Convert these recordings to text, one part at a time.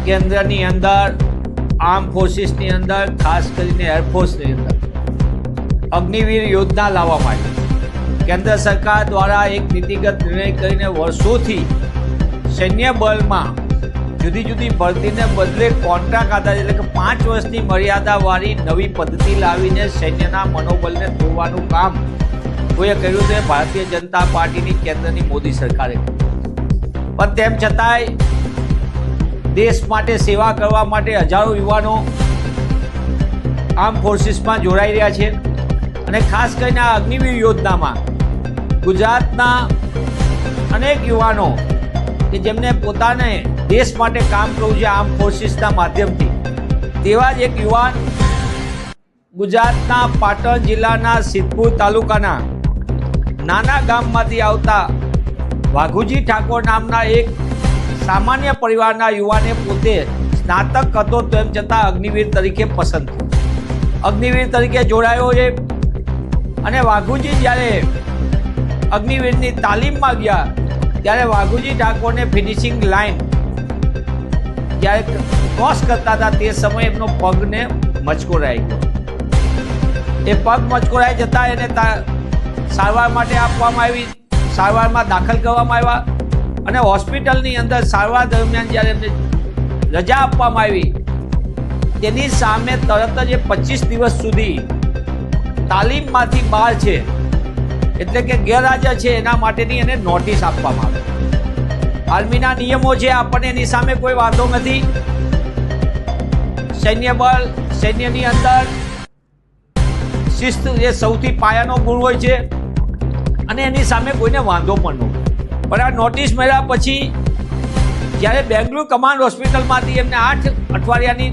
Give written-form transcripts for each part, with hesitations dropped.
કેન્દ્રની અંદર આર્મ ફોર્સિસની અંદર ખાસ કરીને એરફોર્સની અંદર અગ્નિવીર યોજના લાવવામાં આવી। કેન્દ્ર સરકાર દ્વારા એક નીતિગત નિર્ણય કરીને વર્ષોથી સૈન્ય બળમાં જુદી જુદી ભરતીને બદલે કોન્ટ્રાક્ટ આધારિત એટલે કે 5 વર્ષની મર્યાદાવાળી નવી પદ્ધતિ લાવીને સૈન્યના મનોબળને તોડવાનું કામ કોઈએ કર્યું છે ભારતીય જનતા પાર્ટીની કેન્દ્રની મોદી સરકારે। પણ તેમ છતાંય દેશ માટે સેવા કરવા માટે હજારો યુવાનો આર્મ ફોર્સિસમાં જોડાઈ રહ્યા છે અને ખાસ કરીને આ અગ્નિવીર યોજનામાં ગુજરાતના અનેક યુવાનો કે જેમને પોતાને દેશ માટે કામ કરવું છે આર્મ ફોર્સિસના માધ્યમથી, તેવા જ એક યુવાન ગુજરાતના પાટણ જિલ્લાના સિદ્ધપુર તાલુકાના નાના ગામમાંથી આવતા વાઘુજી ઠાકોર નામના એક સામાન્ય પરિવારના યુવાને પોતે સ્નાતક હતો, તેમ છતાં અગ્નિવીર તરીકે પસંદ થયો, અગ્નિવીર તરીકે જોડાયો છે। અને વાઘુજી જ્યારે અગ્નિવીરની તાલીમમાં ગયા ત્યારે વાઘુજી ઠાકોરને ફિનિશિંગ લાઈન જ્યારે ક્રોસ કરતા હતા તે સમયે એમનો પગને મચકોરાઈ ગયો। એ પગ મચકોરાઈ જતા એને સારવાર માટે આપવામાં આવી, સારવારમાં દાખલ કરવામાં આવ્યા અને હોસ્પિટલની અંદર સારવાર દરમિયાન જ્યારે એમને રજા આપવામાં આવી તેની સામે તરત જ 25 દિવસ સુધી તાલીમમાંથી બહાર છે એટલે કે ગેરહાજર છે એના માટેની એને નોટિસ આપવામાં આવે। આર્મીના નિયમો છે, આપણને એની સામે કોઈ વાંધો નથી। સૈન્ય બળ, સૈન્યની અંદર શિસ્ત જે સૌથી પાયાનો ગુણ હોય છે અને એની સામે કોઈને વાંધો પણ ન હોય। પણ આ નોટિસ મળ્યા પછી જ્યારે બેંગ્લોર કમાન્ડ હોસ્પિટલમાંથી એમને 8 અઠવાડિયાની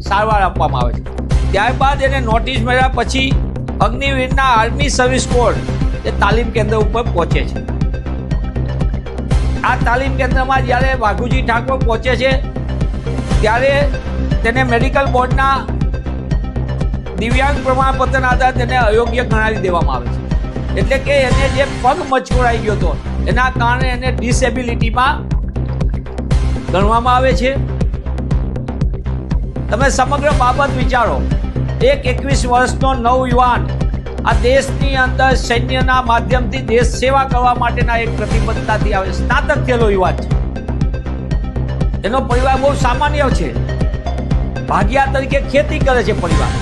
સારવાર આપવામાં આવે છે, ત્યારબાદ એને નોટિસ મળ્યા પછી અગ્નિવીરના આર્મી સર્વિસ કોર એ તાલીમ કેન્દ્ર ઉપર પહોંચે છે। આ તાલીમ કેન્દ્રમાં જ્યારે વાઘુજી ઠાકોર પહોંચે છે ત્યારે તેને મેડિકલ બોર્ડના દિવ્યાંગ પ્રમાણપત્રના આધારે તેને અયોગ્ય ગણાવી દેવામાં આવે છે, એટલે કે એને જે પગ મચકોરાઈ ગયો હતો એના કારણે એને ડિસેબિલિટીમાં ગણવામાં આવે છે। તમે સમગ્ર બાબત વિચારો, એક 21 વર્ષનો નવયુવાન આ દેશની અંદર સૈન્યના માધ્યમથી દેશ સેવા કરવા માટેના એક પ્રતિબદ્ધતાથી આવે, સ્નાતક થયેલો યુવાન છે, એનો પરિવાર બહુ સામાન્ય છે, ભાગિયા તરીકે ખેતી કરે છે પરિવાર।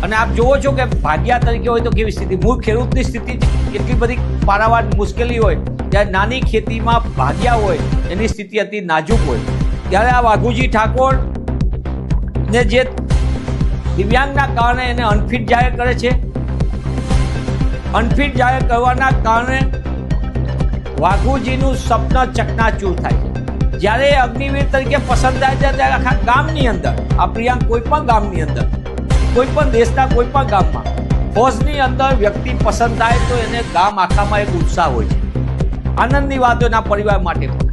અને આપ જોવો છો કે ભાગ્યા તરીકે હોય તો કેવી સ્થિતિ, મૂળ ખેડૂતની સ્થિતિ કેટલી બધી પારાવાર મુશ્કેલી હોય, ત્યારે નાની ખેતીમાં ભાગ્યા હોય એની સ્થિતિ અતિ નાજુક હોય, ત્યારે આ વાઘુજી ઠાકોર ને જે દિવ્યાંગના કારણે એને અનફિટ જાહેર કરે છે। અનફિટ જાહેર કરવાના કારણે વાઘુજીનું સપના ચકનાચૂર થાય છે। જ્યારે અગ્નિવીર તરીકે પસંદ થાય છે ત્યારે આખા ગામની અંદર, આ પ્રિયાંક કોઈ પણ ગામની અંદર, કોઈ પણ દેશના કોઈ પણ ગામમાં ફોજની અંદર વ્યક્તિ પસંદ થાય તો એને ગામ આખામાં એક ઉત્સાહ હોય છે, આનંદની વાત એના પરિવાર માટે પણ।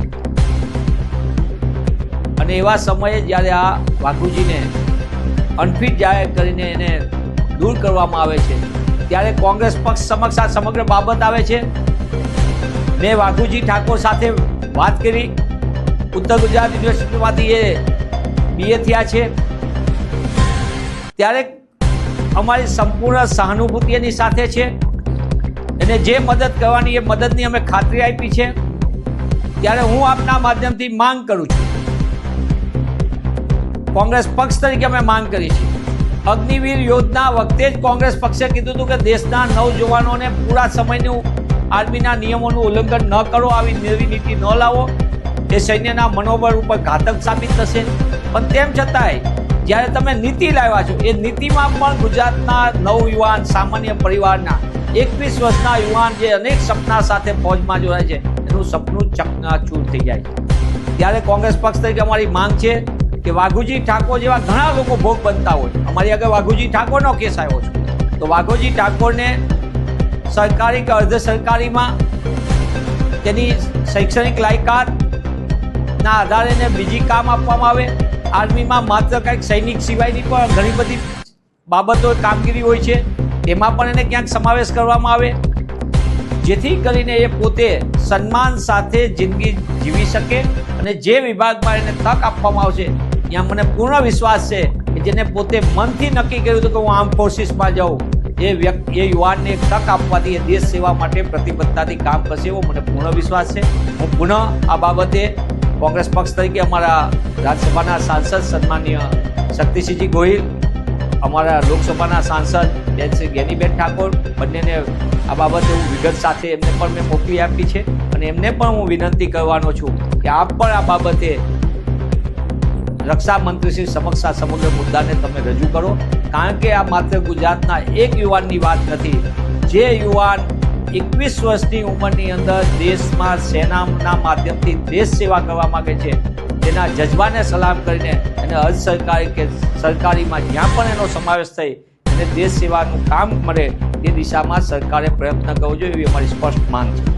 અને એવા સમયે જ્યારે આ વાઘુજીને અનફિટ જાહેર કરીને એને દૂર કરવામાં આવે છે ત્યારે કોંગ્રેસ પક્ષ સમક્ષ આ સમગ્ર બાબત આવે છે। મેં વાઘુજી ઠાકોર સાથે વાત કરી, ઉત્તર ગુજરાત યુનિવર્સિટીમાંથી એ BA થયા છે, ત્યારે અમારી સંપૂર્ણ સહાનુભૂતિ એની સાથે છે, એને જે મદદ કરવાની એ મદદની અમે ખાતરી આપી છે। ત્યારે હું આપના માધ્યમથી માંગ કરું છું, કોંગ્રેસ પક્ષ તરીકે અમે માંગ કરી છે, અગ્નિવીર યોજના વખતે જ કોંગ્રેસ પક્ષે કીધું હતું કે દેશના નવજવાનોને પૂરા સમયનું આર્મીના નિયમોનું ઉલ્લંઘન ન કરો, આવી નવી નીતિ ન લાવો, એ સૈન્યના મનોબળ ઉપર ઘાતક સાબિત થશે। પણ તેમ છતાંય જ્યારે તમે નીતિ લાવ્યા છો, એ નીતિમાં પણ ગુજરાતના નવયુવાન સામાન્ય પરિવારના 21 વર્ષના યુવાન જે અનેક સપના સાથે ફોજમાં જોડાય છે એનું સપનું ચકનાચૂર થઈ જાય છે। ત્યારે કોંગ્રેસ પક્ષ તરીકે અમારી માંગ છે કે વાઘુજી ઠાકોર જેવા ઘણા લોકો ભોગ બનતા હોય, અમારી આગળ વાઘુજી ઠાકોરનો કેસ આવ્યો છે, તો વાઘુજી ઠાકોરને સરકારી કે અર્ધ સરકારીમાં તેની શૈક્ષણિક લાયકાતના આધારે એને બીજી કામ આપવામાં આવે। આર્મીમાં માત્ર કંઈક સૈનિક સિવાયની પણ ઘણી બધી બાબતો કામગીરી હોય છે, તેમાં પણ એને ક્યાંક સમાવેશ કરવામાં આવે। જેથી કરીને એ પોતે સન્માન સાથે જિંદગી જીવી શકે અને જે વિભાગમાં એને તક આપવામાં આવશે ત્યાં મને પૂર્ણ વિશ્વાસ છે કે જેને પોતે મનથી નક્કી કર્યું હતું કે હું આર્મ ફોર્સિસમાં જાઉં, એ યુવાનને એક તક આપવાથી એ દેશ સેવા માટે પ્રતિબદ્ધતાથી કામ કરશે એવો મને પૂર્ણ વિશ્વાસ છે. હું પુનઃ આ બાબતે કોંગ્રેસ પક્ષ તરીકે અમારા રાજ્યસભાના સાંસદ સન્માનીય શક્તિસિંહજી ગોહિલ, અમારા લોકસભાના સાંસદ બેન શ્રી જ્ઞાનીબેન ઠાકોર બંનેને આ બાબતે હું વિગત સાથે એમને પણ મેં મોકલી આપી છે અને એમને પણ હું વિનંતી કરવાનો છું કે આપ પણ આ બાબતે રક્ષા મંત્રીશ્રી સમક્ષ આ સમગ્ર મુદ્દાને તમે રજૂ કરો, કારણ કે આ માત્ર ગુજરાતના એક યુવાનની વાત નથી. જે યુવાન 21 વર્ષની ઉંમરની અંદર દેશમાં સેનાના માધ્યમથી દેશ સેવા કરવા માગે છે, તેના જજ્બાને સલામ કરીને એને અર્ધ સરકારી કે સરકારીમાં જ્યાં પણ એનો સમાવેશ થઈ અને દેશ સેવાનું કામ મળે એ દિશામાં સરકારે પ્રયત્ન કરવો જોઈએ એવી અમારી સ્પષ્ટ માંગ છે.